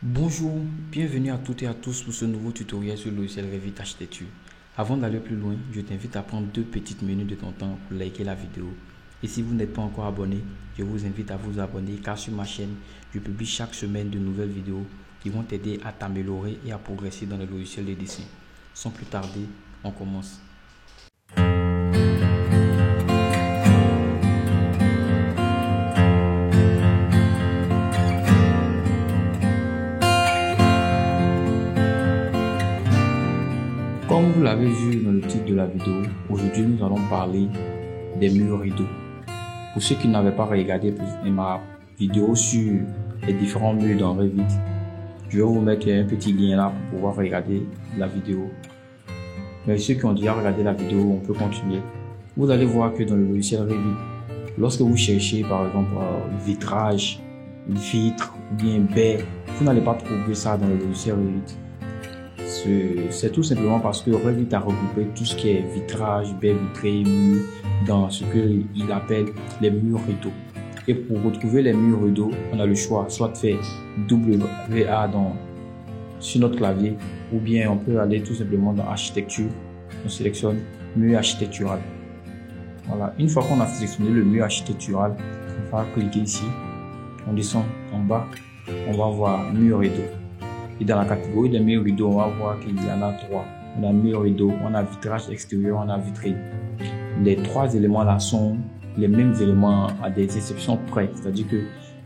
Bonjour, bienvenue à toutes et à tous pour ce nouveau tutoriel sur le logiciel Revit Architecture. Avant d'aller plus loin, je t'invite à prendre 2 petites minutes de ton temps pour liker la vidéo. Et si vous n'êtes pas encore abonné, je vous invite à vous abonner car sur ma chaîne, je publie chaque semaine de nouvelles vidéos qui vont t'aider à t'améliorer et à progresser dans le logiciel de dessin. Sans plus tarder, on commence. Comme vous l'avez vu dans le titre de la vidéo, aujourd'hui nous allons parler des murs rideaux. Pour ceux qui n'avaient pas regardé ma vidéo sur les différents murs dans Revit, je vais vous mettre un petit lien là pour pouvoir regarder la vidéo. Mais ceux qui ont déjà regardé la vidéo, on peut continuer. Vous allez voir que dans le logiciel Revit, lorsque vous cherchez par exemple vitrage, vitre ou bien baie, vous n'allez pas trouver ça dans le logiciel Revit. C'est tout simplement parce que Revit a regroupé tout ce qui est vitrage, baie vitrée, mur dans ce qu'il appelle les murs rideaux. Et pour retrouver les murs rideaux, on a le choix soit de faire WA sur notre clavier ou bien on peut aller tout simplement dans architecture. On sélectionne mur architectural. Voilà, une fois qu'on a sélectionné le mur architectural, on va cliquer ici, on descend en bas, on va voir mur rideau. Et dans la catégorie des murs rideaux, on va voir qu'il y en a 3. On a mur rideau, on a vitrage extérieur, on a vitrine. Les 3 éléments là sont les mêmes éléments à des exceptions près. C'est-à-dire que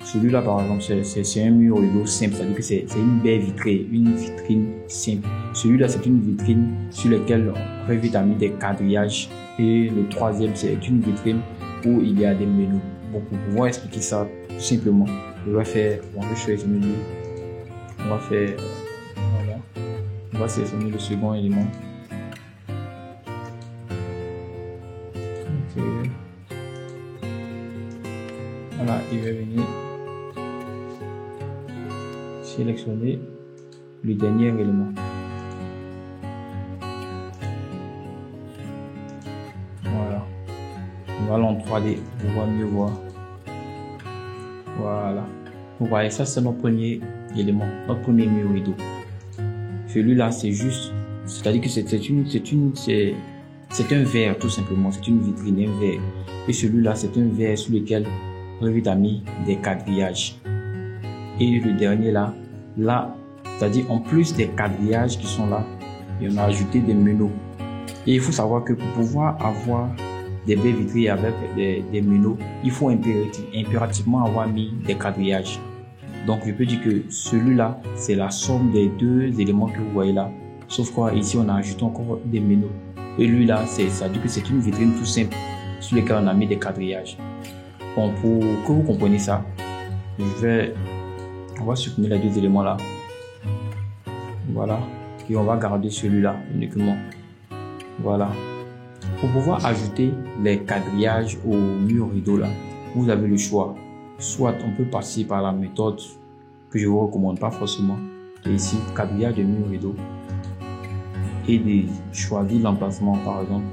celui-là, par exemple, c'est un mur rideau simple. C'est-à-dire que c'est une baie vitrée, une vitrine simple. Celui-là, c'est une vitrine sur laquelle on Revit a mis des quadrillages. Et le 3e, c'est une vitrine où il y a des menus. Bon, pour pouvoir expliquer ça tout simplement, on va choisir menu. On va faire, voilà, on va sélectionner le second élément. Okay. Voilà, il va venir sélectionner le dernier élément. Voilà, on va aller en 3D pour pouvoir mieux voir. Voilà, vous voyez, ça c'est notre premier élément, notre premier mur rideau. Celui-là, c'est juste, c'est-à-dire que c'est un verre tout simplement, c'est une vitrine, un verre. Et celui-là, c'est un verre sur lequel Revit a mis des quadrillages. Et le dernier là, c'est-à-dire en plus des quadrillages qui sont là, on a ajouté des meneaux. Et il faut savoir que pour pouvoir avoir des baies vitrées avec des meneaux, il faut impérativement avoir mis des quadrillages. Donc je peux dire que celui-là, c'est la somme des 2 éléments que vous voyez là. Sauf quoi, ici on a ajouté encore des meneaux. Et lui là, ça dit que c'est une vitrine tout simple sur laquelle on a mis des quadrillages. Bon, pour que vous compreniez ça, on va supprimer les 2 éléments là. Voilà. Et on va garder celui-là uniquement. Voilà. Pour pouvoir ajouter les quadrillages au mur rideau là, vous avez le choix. Soit on peut passer par la méthode que je vous recommande pas forcément. Et ici, quadrillage de mur rideau. Et de choisir l'emplacement, par exemple,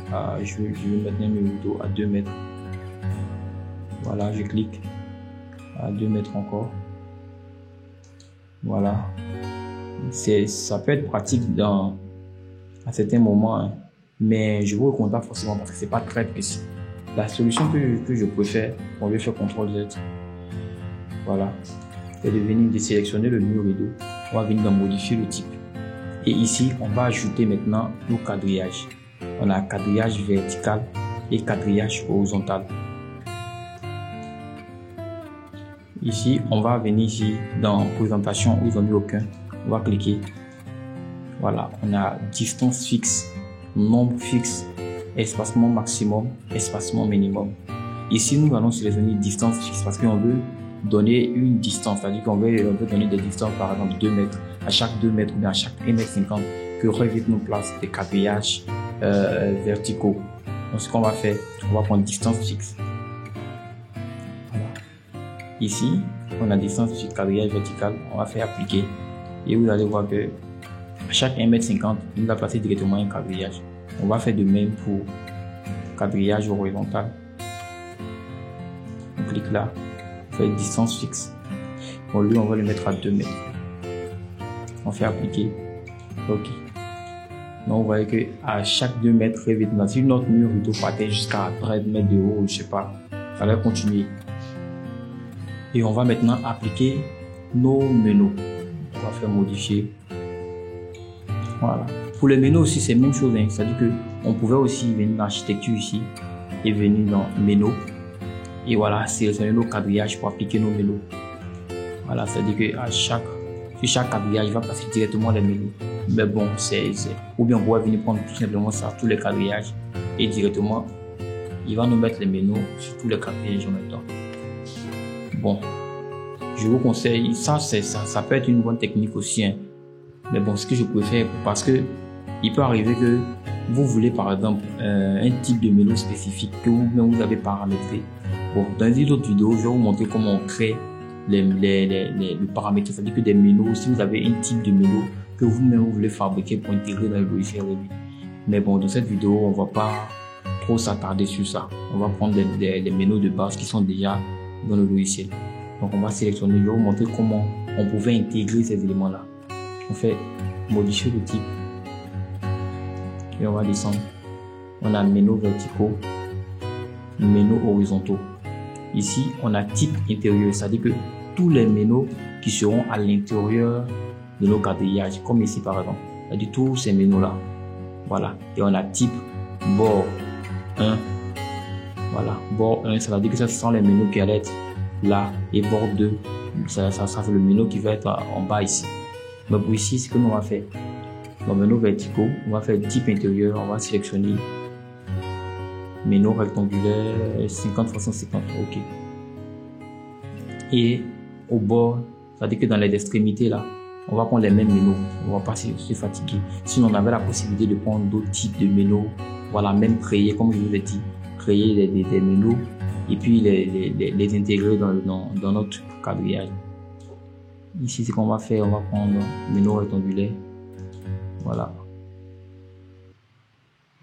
je vais mettre un mur rideau à 2 mètres. Voilà, je clique à 2 mètres encore. Voilà. Ça peut être pratique à certains moments, hein, mais je vous recommande pas forcément parce que c'est pas très précis. La solution que je préfère, on va faire CTRL-Z. Voilà, c'est de venir de sélectionner le mur rideau. On va venir modifier le type. Et ici, on va ajouter maintenant nos quadrillages. On a quadrillage vertical et quadrillage horizontal. Ici, on va venir ici dans présentation où ils n'ont mis aucun. On va cliquer. Voilà, on a distance fixe, nombre fixe, espacement maximum, espacement minimum. Ici, nous allons sélectionner distance fixe parce qu'on veut donner une distance, c'est-à-dire qu'on veut donner des distances par exemple 2 mètres, à chaque 2 mètres ou bien à chaque 1,50 m que Revit nous place des quadrillages verticaux. Donc ce qu'on va faire, on va prendre distance fixe. Voilà. Ici, on a distance fixe, quadrillage vertical, on va faire appliquer et vous allez voir que à chaque 1,50 m, il va placer directement un quadrillage. On va faire de même pour quadrillage horizontal. On clique là. Fait distance fixe. Bon, lui, on va le mettre à 2 mètres. On fait appliquer. OK. Donc, vous voyez que à chaque 2 mètres, revêtement, si notre mur rideau partait jusqu'à 13 mètres de haut, je sais pas, ça va continuer. Et on va maintenant appliquer nos meneaux. On va faire modifier. Voilà. Pour les meneaux aussi, c'est la même chose. Hein. C'est-à-dire que on pouvait aussi venir dans l'architecture ici et venir dans meneaux. Et voilà, sélectionner nos quadrillages pour appliquer nos meneaux. Voilà, c'est-à-dire que sur chaque quadrillage, il va passer directement les meneaux. Mais bon, ou bien on pourrait venir prendre tout simplement ça, tous les quadrillages, et directement, il va nous mettre les meneaux sur tous les quadrillages en même temps. Bon, je vous conseille, ça peut être une bonne technique aussi, hein. Mais bon, ce que je préfère, parce que il peut arriver que vous voulez par exemple un type de mélo spécifique que vous avez paramétré. Bon, dans une autre vidéo, je vais vous montrer comment on crée les paramètres, c'est-à-dire que des mélos, si vous avez un type de mélo que vous-même vous voulez fabriquer pour intégrer dans le logiciel Revit. Mais bon, dans cette vidéo, on va pas trop s'attarder sur ça. On va prendre les mélos de base qui sont déjà dans le logiciel. Donc on va sélectionner, je vais vous montrer comment on pouvait intégrer ces éléments-là. On fait modifier le type et on va descendre. On a mélos verticaux, mélos horizontaux. Ici, on a type intérieur, c'est-à-dire que tous les mélos qui seront à l'intérieur de nos quadrillages, comme ici par exemple, c'est-à-dire tous ces mélos-là. Voilà. Et on a type bord 1. Voilà. Bord 1, ça veut dire que ça sont les mélos qui allaient être là, et bord 2, ça c'est le mélo qui va être en bas ici. Mais pour ici, ce que nous on va faire, dans mélo verticaux, on va faire type intérieur, on va sélectionner mélo rectangulaire 50 x 150, ok. Et au bord, ça veut dire que dans les extrémités là, on va prendre les mêmes mélos, on va pas se fatiguer. Sinon on avait la possibilité de prendre d'autres types de mélos, voilà, même créer, comme je vous ai dit, créer des mélos et puis les intégrer dans notre quadrillage. Ici, ce qu'on va faire, on va prendre mélo rectangulaire. Voilà.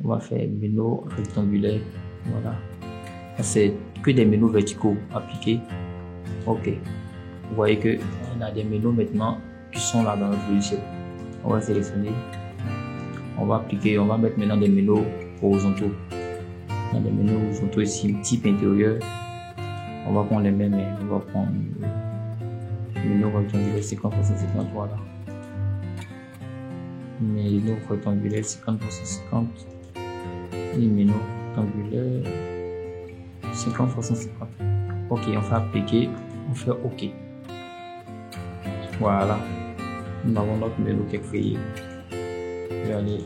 On va faire mélo rectangulaire. Voilà. C'est que des mélos verticaux appliqués. Ok. Vous voyez que on a des mélos maintenant qui sont là dans notre logiciel. On va sélectionner. On va appliquer. On va mettre maintenant des mélos horizontaux. On a des mélos horizontaux ici, type intérieur. On va prendre les mêmes. On va prendre mélo rectangulaire 50 x 50, voilà. Mélo rectangulaire 50 x 50 et mélo rectangulaire 50 x 150. Ok, on fait appliquer, on fait ok. Voilà, nous avons notre mélo qui est créé. Je vais aller.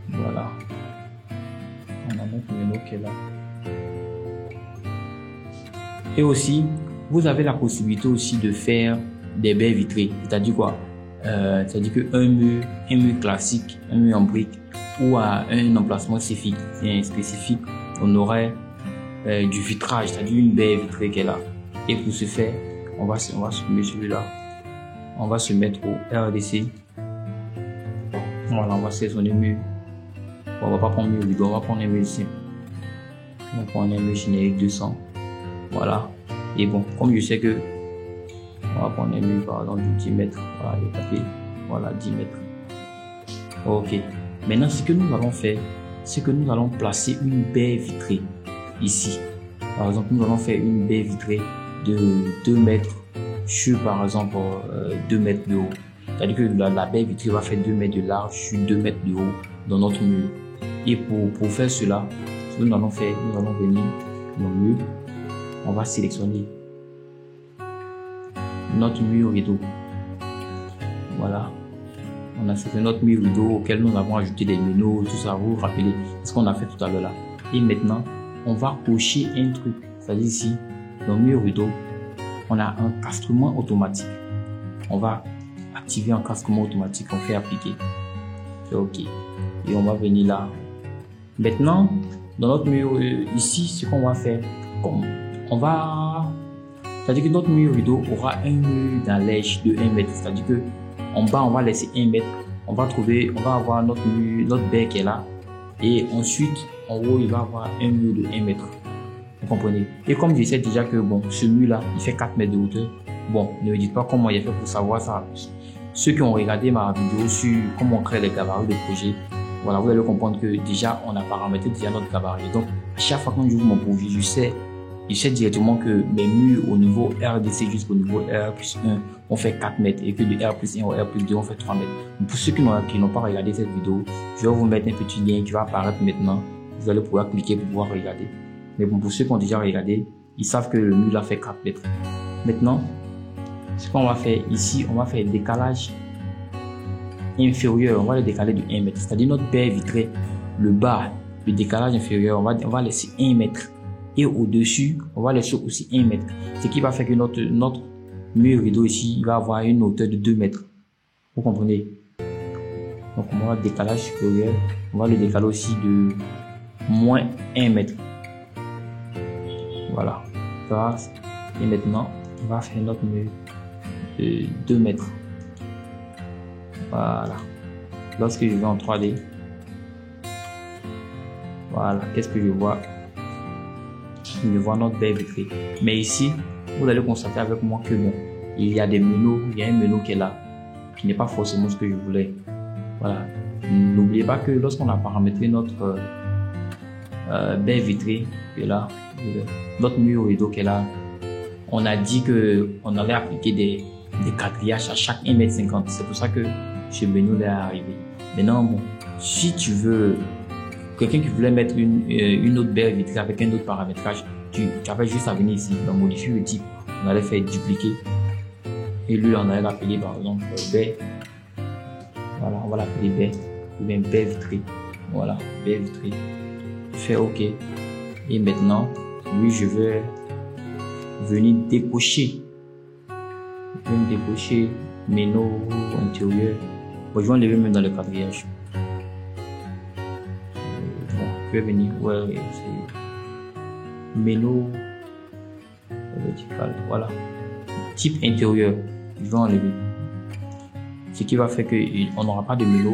Voilà, on a notre mélo qui est là. Et aussi, vous avez la possibilité aussi de faire des baies vitrées. C'est-à-dire quoi? C'est-à-dire qu'un mur classique, un mur en brique ou à un emplacement spécifique, on aurait du vitrage, c'est-à-dire une baie vitrée qui est là. Et pour ce faire, on va se mettre celui-là. On va se mettre au RDC. Voilà, on va sélectionner mur. On va pas prendre mur vidéo, on va prendre un mur ici. On va prendre un mur générique 200. Voilà. Et bon, comme je sais que on va prendre un mur par exemple de 10 mètres. Voilà, je vais taper. Voilà, 10 mètres. Ok. Maintenant, ce que nous allons faire, c'est que nous allons placer une baie vitrée ici. Par exemple, nous allons faire une baie vitrée de 2 mètres sur, par exemple, 2 mètres de haut. C'est-à-dire que la baie vitrée va faire 2 mètres de large sur 2 mètres de haut dans notre mur. Et pour faire cela, ce que nous allons faire, nous allons venir dans le mur. On va sélectionner notre mur rideau. Voilà. On a sélectionné notre mur rideau auquel nous avons ajouté des mélos, tout ça. Vous vous rappelez ce qu'on a fait tout à l'heure là. Et maintenant, on va cocher un truc. C'est-à-dire ici, dans le mur rideau, on a un castrement automatique. On va activer un castrement automatique. On fait appliquer. C'est OK. Et on va venir là. Maintenant, dans notre mur ici, ce qu'on va faire, c'est-à-dire que notre mur rideau aura un mur d'allège de 1 mètre. C'est-à-dire que en bas, on va laisser 1 mètre. On va avoir notre mur, notre baie qui est là. Et ensuite, en haut, il va avoir un mur de 1 mètre. Vous comprenez? Et comme je sais déjà que bon, ce mur-là, il fait 4 mètres de hauteur, bon, ne me dites pas comment il est fait pour savoir ça. Ceux qui ont regardé ma vidéo sur comment on crée les gabarits de projet, voilà, vous allez comprendre que déjà, on a paramétré déjà notre gabarit. Donc, à chaque fois que j'ouvre mon projet, je sais directement que mes murs au niveau RDC jusqu'au niveau R plus 1, on fait 4 mètres et que de R plus 1 au R plus 2, on fait 3 mètres. Donc, pour ceux qui n'ont pas regardé cette vidéo, je vais vous mettre un petit lien qui va apparaître maintenant. Vous allez pouvoir cliquer pour pouvoir regarder. Mais bon, pour ceux qui ont déjà regardé, ils savent que le mur là fait 4 mètres. Maintenant, ce qu'on va faire ici, on va faire le décalage inférieur. On va le décaler de 1 mètre. C'est-à-dire notre baie vitrée, le bas, le décalage inférieur, on va laisser 1 mètre. Et au-dessus, on va laisser aussi 1 mètre. Ce qui va faire que notre mur rideau ici, il va avoir une hauteur de 2 mètres. Vous comprenez? Donc, on va le décalage supérieur. On va le décaler aussi de moins 1 mètre. Voilà. Et maintenant, on va faire notre mur de 2 mètres. Voilà. Lorsque je vais en 3D, voilà, qu'est-ce que je vois? Je vois notre baie vitrée. Mais ici, vous allez constater avec moi que bon, il y a des meneaux, il y a un meneau qui est là, qui n'est pas forcément ce que je voulais. Voilà. N'oubliez pas que lorsqu'on a paramétré notre baie vitrée qui est là, notre mur rideau qui est là, on a dit que on allait appliquer des quadrillages à chaque 1,50 m. C'est pour ça que ce meneau est arrivé. Maintenant, bon, si tu veux quelqu'un qui voulait mettre une autre baie vitrée avec un autre paramétrage, tu avais juste à venir ici, dans modifier le type, on allait faire dupliquer. Et lui, on allait l'appeler par exemple baie. Voilà, on va l'appeler baie, ou bien baie vitrée. Voilà, baie vitrée. Fais OK. Et maintenant, lui, je vais venir décocher. Je vais me décocher méno intérieur. Bon, je vais enlever même dans le quadrillage. Je vais venir, ouais, c'est méno vertical, voilà. Type intérieur, je vais enlever. Ce qui va faire qu'on n'aura pas de mélo.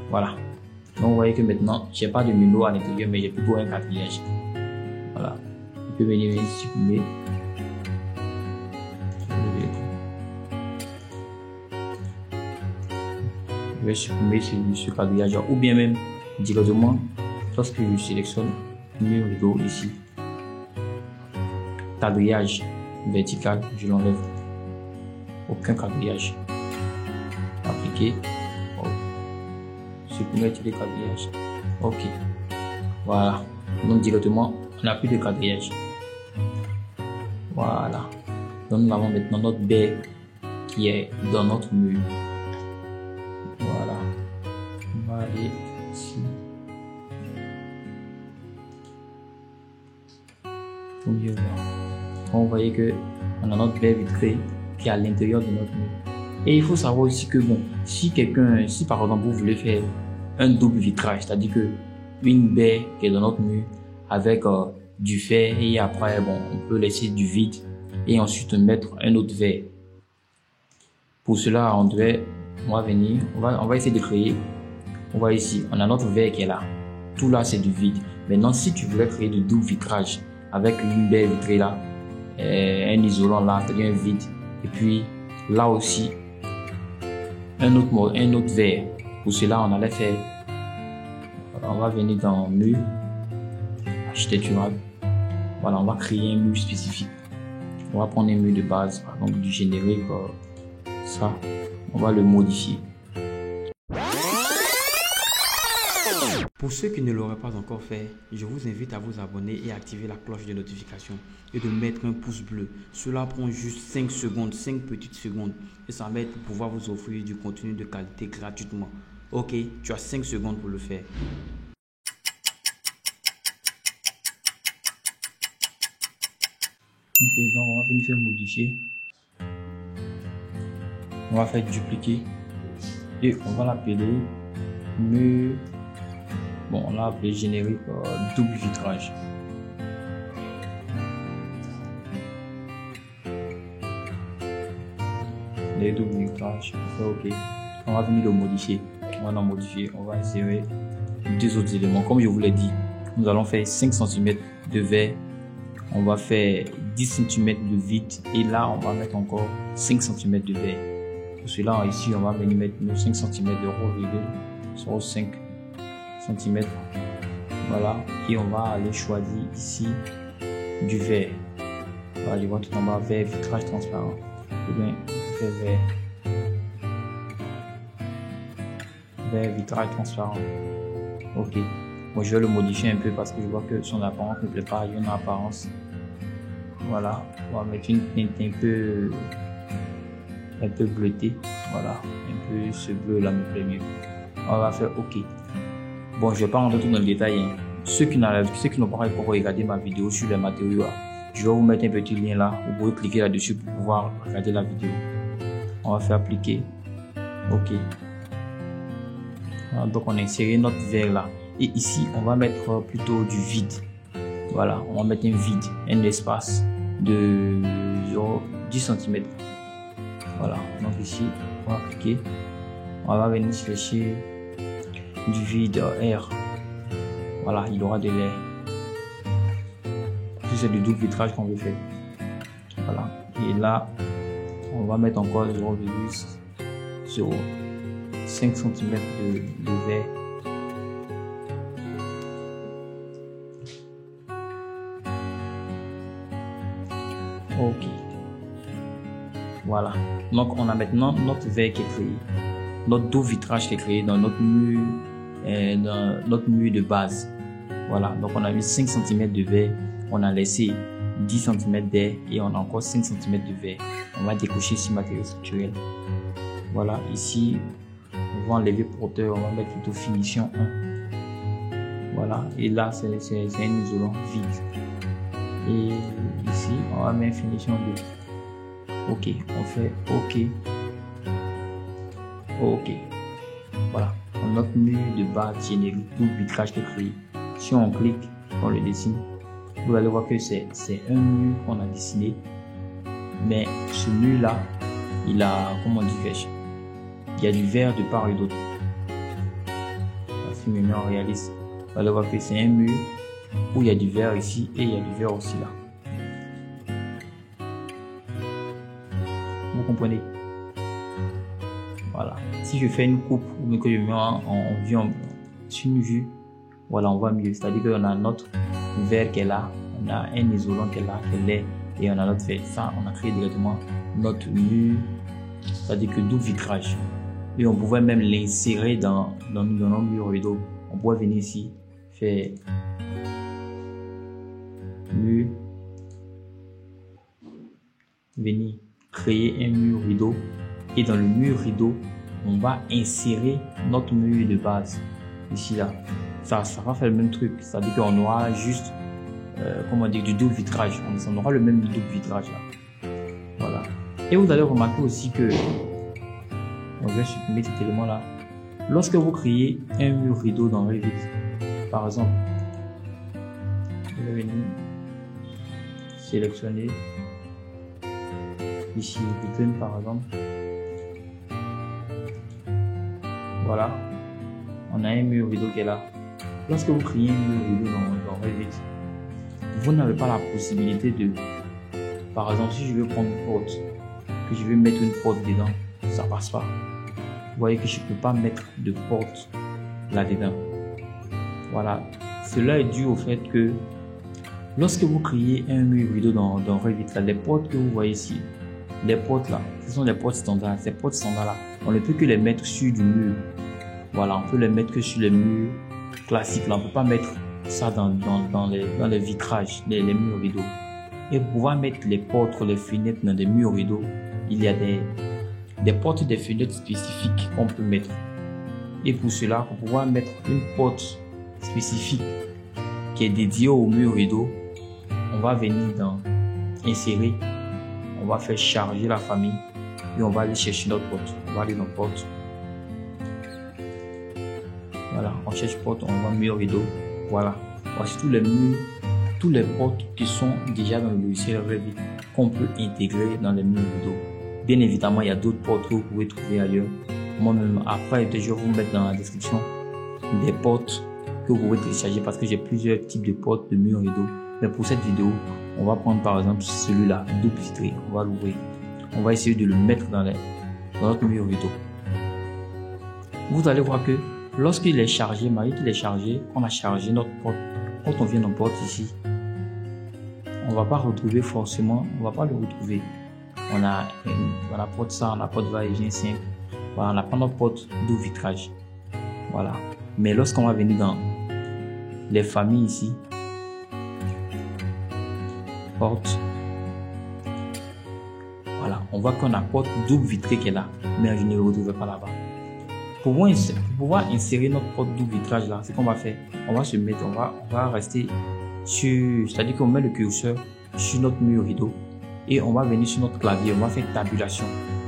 Voilà. Donc vous voyez que maintenant, j'ai pas de mélo à l'intérieur, mais j'ai plutôt un quadrillage. Voilà. Je peux venir supprimer. Je vais supprimer ce quadrillage ou bien même directement lorsque je sélectionne mur rideau ici, quadrillage vertical, je l'enlève. Aucun quadrillage. Appliquer. Oh. Supprimer tous les quadrillages. OK. Voilà. Donc directement, on n'a plus de quadrillage. Voilà. Donc nous avons maintenant notre baie qui est dans notre mur. Voilà. On va aller ici. Pour mieux voir. Donc, vous voyez que on a notre baie vitrée qui est à l'intérieur de notre mur. Et il faut savoir aussi que bon, si par exemple vous voulez faire un double vitrage, c'est-à-dire que une baie qui est dans notre mur avec du fer et après bon, on peut laisser du vide et ensuite mettre un autre verre. Pour cela, on va venir, on va essayer de créer. On va ici, on a notre verre qui est là. Tout là, c'est du vide. Maintenant, si tu voulais créer du double vitrage avec une baie vitrée là, un isolant là, c'est-à-dire un vide, et puis là aussi un autre verre. Pour cela, on allait faire, on va venir dans mur architectural. Voilà, on va créer un mur spécifique. On va prendre un mur de base, par exemple du générique, ça, on va le modifier. Pour ceux qui ne l'auraient pas encore fait, je vous invite à vous abonner et activer la cloche de notification et de mettre un pouce bleu. Cela prend juste 5 secondes, 5 petites secondes et ça m'aide pour pouvoir vous offrir du contenu de qualité gratuitement. Ok, tu as 5 secondes pour le faire. Ok, donc on va venir faire modifier. On va faire dupliquer et on va l'appeler mur. Bon, on l'a appelé générique double vitrage. Les doubles vitrages, OK. On va venir le modifier. On va le modifier. On va insérer deux autres éléments. Comme je vous l'ai dit, nous allons faire 5 cm de verre, on va faire 10 cm de vide et là on va mettre encore 5 cm de verre. Pour cela ici on va venir mettre nos 5 cm de rôle sur 5 cm. Voilà, et on va aller choisir ici du verre. Voilà, je vois tout en bas verre vitrage transparent. Ou bien verre vitrage transparent. Ok, moi je vais le modifier un peu parce que je vois que son apparence ne plaît pas. Il y a une apparence. Voilà, on va mettre une teinte un peu bleutée. Voilà, un peu ce bleu là me plaît mieux. On va faire OK. Bon, je vais pas rentrer tout dans le détail. Hein. Ceux qui n'ont pas encore regardé ma vidéo sur les matériaux, je vais vous mettre un petit lien là. Vous pouvez cliquer là-dessus pour pouvoir regarder la vidéo. On va faire appliquer. OK. Voilà, donc on a inséré notre verre là. Et ici, on va mettre plutôt du vide. Voilà, on va mettre un vide, un espace de 10 cm. Voilà, donc ici, on va cliquer. On va venir chercher du vide air. Voilà, il aura de l'air. C'est du double vitrage qu'on veut faire. Voilà, et là, on va mettre encore 0,5 cm de verre. OK. Voilà. Donc, on a maintenant notre verre qui est créé. Notre dos vitrage qui est créé dans notre mur de base. Voilà. Donc, on a mis 5 cm de verre. On a laissé 10 cm d'air et on a encore 5 cm de verre. On va décocher ici matériaux structurels. Voilà. Ici, on va enlever porteur. On va mettre plutôt finition 1. Voilà. Et là, c'est un isolant vide. Et ici, on va mettre finition 2. OK, on fait OK. OK. Voilà, notre mur de base générique, tout vitrage qui est créé. Si on clique, on le dessine, vous allez voir que c'est un mur qu'on a dessiné. Mais ce mur-là, il a, comment dire, il y a du vert de part et d'autre. Si maintenant on réalise, vous allez voir que c'est un mur où il y a du vert ici et il y a du vert aussi là. Vous comprenez? Voilà. Si je fais une coupe ou que je mets en vue, sur une vue, voilà, on voit mieux. C'est-à-dire qu'on a notre vert qui est là, on a un isolant qui est là, qui est laid, et on a notre vert. Ça, on a créé directement notre mur, c'est-à-dire que double vitrage. Et on pouvait même l'insérer dans nos murs rideaux. On pourrait venir ici, faire mur, venir créer un mur rideau et dans le mur rideau on va insérer notre mur de base ici là. Ça va faire le même truc, c'est à dire qu'on aura juste comment dire, du double vitrage. On aura le même double vitrage là. Voilà. Et vous allez remarquer aussi que on va supprimer cet élément là. Lorsque vous créez un mur rideau dans Revit, par exemple, vous allez venir sélectionner ici vitrine par exemple. Voilà, on a un mur rideau qui est là. Lorsque vous créez un mur rideau dans Revit, vous n'avez pas la possibilité de, par exemple, si je veux prendre une porte, que je veux mettre une porte dedans, ça passe pas. Vous voyez que je ne peux pas mettre de porte là-dedans. Voilà, cela est dû au fait que lorsque vous créez un mur rideau dans Revit, là, les portes que vous voyez ici, les portes là, ce sont les portes standards. Ces portes standards là, on ne peut que les mettre sur du mur. Voilà, on peut les mettre que sur les murs classiques là. On ne peut pas mettre ça dans les vitrages, les murs rideaux. Et pour pouvoir mettre les portes, les fenêtres dans des murs rideaux, il y a des portes, des fenêtres spécifiques qu'on peut mettre. Et pour cela, pour pouvoir mettre une porte spécifique qui est dédiée au mur rideau, on va venir dans insérer. On va faire charger la famille et on va aller chercher notre porte. On va aller dans porte. Voilà, on cherche porte, on va mur rideau. Voilà. Voici tous les murs, tous les portes qui sont déjà dans le logiciel Revit qu'on peut intégrer dans les murs rideaux. Bien évidemment, il y a d'autres portes que vous pouvez trouver ailleurs. Moi-même, après, je vais vous mettre dans la description des portes que vous pouvez télécharger parce que j'ai plusieurs types de portes de mur rideau. Mais pour cette vidéo, on va prendre par exemple celui-là, double vitré. On va l'ouvrir. On va essayer de le mettre dans notre mur rideau. Vous allez voir que lorsqu'il est chargé, malgré qu'il est chargé, on a chargé notre porte. Quand on vient dans porte ici, on va pas retrouver forcément, on va pas le retrouver. On a la porte ça, on a porte va-et-vient simple. Voilà, on n'a pas notre porte double vitrage. Voilà. Mais lorsqu'on va venir dans les familles ici, porte, voilà, on voit qu'on a porte double vitrée qui est là, mais je ne le retrouve pas là-bas. Pour pouvoir insérer notre porte double vitrage là, c'est qu'on va faire. On va se mettre, on va rester sur, c'est-à-dire qu'on met le curseur sur notre mur rideau et on va venir sur notre clavier, on va faire tabulation.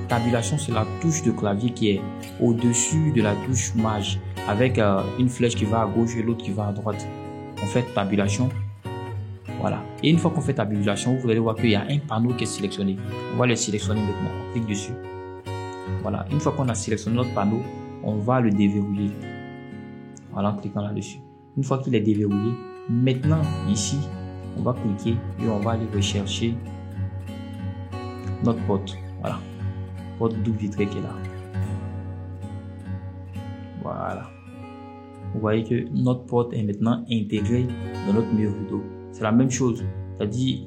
Tabulation, c'est la touche de clavier qui est au-dessus de la touche maj avec une flèche qui va à gauche et l'autre qui va à droite. On fait tabulation. Voilà. Et une fois qu'on fait tabulation, vous allez voir qu'il y a un panneau qui est sélectionné. On va le sélectionner maintenant. On clique dessus. Voilà. Une fois qu'on a sélectionné notre panneau, on va le déverrouiller. Voilà, en cliquant là-dessus. Une fois qu'il est déverrouillé, maintenant, ici, on va cliquer et on va aller rechercher notre porte. Voilà. Porte double vitrée qui est là. Voilà. Vous voyez que notre porte est maintenant intégrée dans notre mur rideau. C'est la même chose. C'est-à-dire,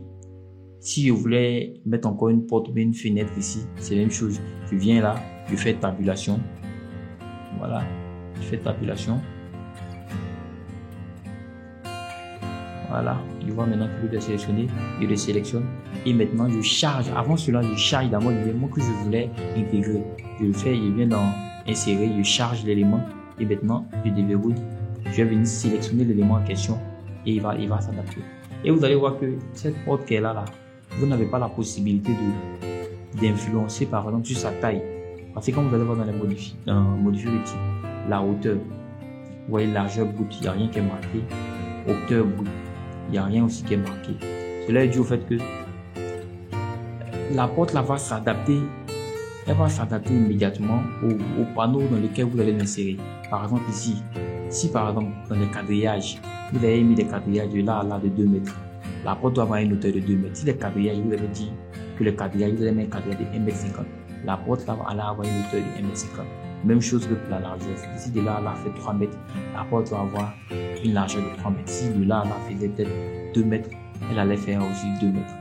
si je voulais mettre encore une porte ou une fenêtre ici, c'est la même chose. Je viens là, je fais tabulation. Voilà. Je fais tabulation. Voilà. Je vois maintenant que je l'ai sélectionné. Je le sélectionne. Et maintenant, je charge. Avant cela, je charge d'abord l'élément que je voulais intégrer. Je le fais, je viens dans insérer, je charge l'élément. Et maintenant, je déverrouille. Je vais venir sélectionner l'élément en question. Et il va s'adapter. Et vous allez voir que cette porte qui est là, vous n'avez pas la possibilité d'influencer par exemple sur sa taille. Parce que quand vous allez voir dans les modifier le type, la hauteur, vous voyez largeur brute, il n'y a rien qui est marqué. Hauteur brute, il n'y a rien aussi qui est marqué. Cela est dû au fait que la porte là va s'adapter. Elle va s'adapter immédiatement au panneau dans lequel vous allez l'insérer. Par exemple ici, si par exemple dans les quadrillages, vous avez mis des quadrillages de là à là de 2 mètres, la porte doit avoir une hauteur de 2 mètres. Si les quadrillages, vous avez dit que les quadrillages, vous avez mis un quadrillage de 1,50 m, la porte là va avoir une hauteur de 1,50 m. Même chose que pour la largeur. Si de là à là fait 3 mètres, la porte va avoir une largeur de 3 mètres. Si de là à là faisait peut-être 2 mètres, elle allait faire aussi 2 mètres.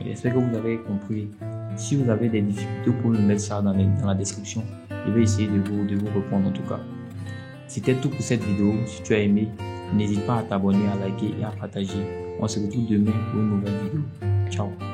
J'espère que vous avez compris. Si vous avez des difficultés, vous pouvez me mettre ça dans la description. Je vais essayer de vous répondre en tout cas. C'était tout pour cette vidéo. Si tu as aimé, n'hésite pas à t'abonner, à liker et à partager. On se retrouve demain pour une nouvelle vidéo. Ciao.